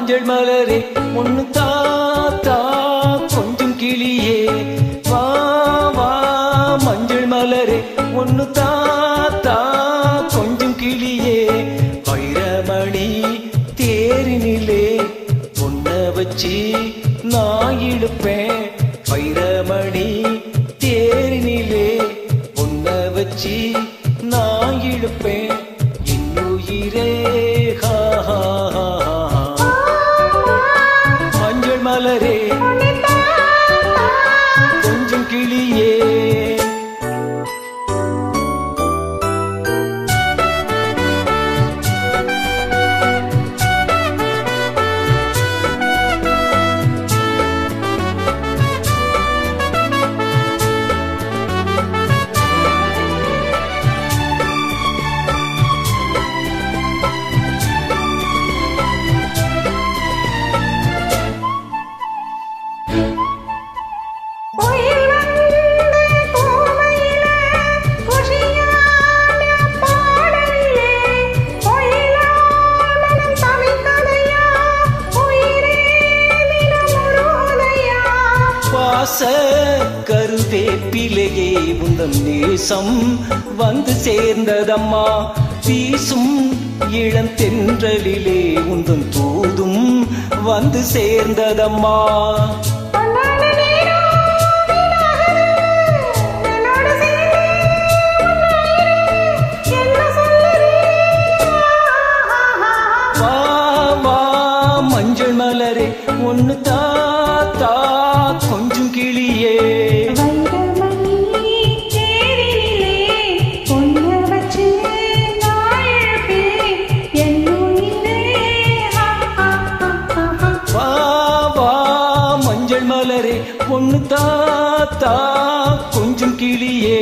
மஞ்சள் மலரே ஒன்னு தாத்தா கொஞ்சம் கிளியே வா வா மஞ்சள் மலரே ஒன்னு தாத்தா கொஞ்சம் கிளியே வைரமணி தேரினிலே பொன்ன வச்சு நான் இழுப்பேன் வைரமணி தேரினிலே பொன்ன வச்சு நான் இழுப்பேன் இன்னுயிரே ஹா ஹா மலரே கொஞ்சம் கிளியே கருவேப்பிலையே உந்தன் நேசம் வந்து சேர்ந்ததம்மா வீசும் இளம் தென்றலிலே உந்தன் தூதும் வந்து சேர்ந்ததம்மா வா வா மஞ்சள் மலரே ஒன்னு தாத்தா கொஞ்சம் கிளியே வா வா மஞ்சள் மலரே ஒன்னு தாத்தா கொஞ்சம் கிளியே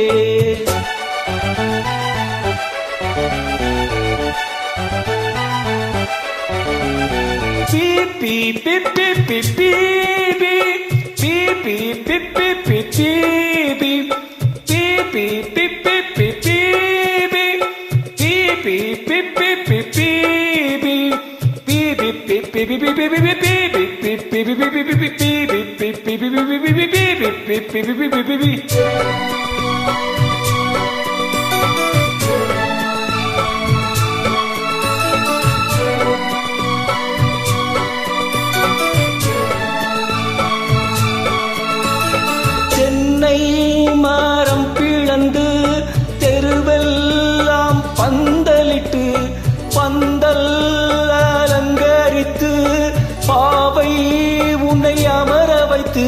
பீ பீ பீ பீ பீ மரம் பிளந்து தெருவெல்லாம் பந்தலிட்டு பந்தல் அலங்கரித்து பாவை உன்னை அமர வைத்து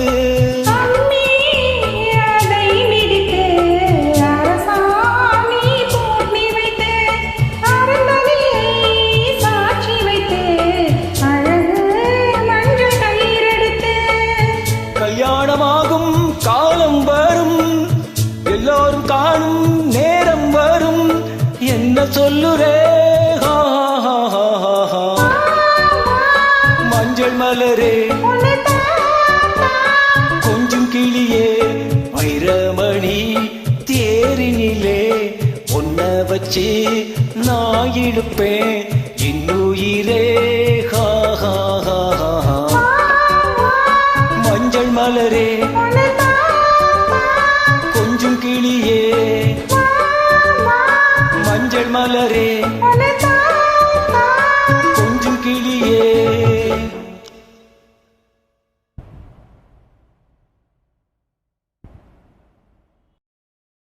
கல்யாணமாகும் காலம் வரும் எல்லோரும் காணும் நேரம் வரும் என்ன சொல்லுரே மஞ்சள் மலரே கொஞ்சம் கிளியே வைரமணி தேரினிலே பொன்ன வச்சு நான் இழுப்பேன் இன்னுயிரே ஹா ஹா ஹா மஞ்சள் மலரே கொஞ்சம் கிளியே மஞ்சள் மலரே கொஞ்சம் கிளியே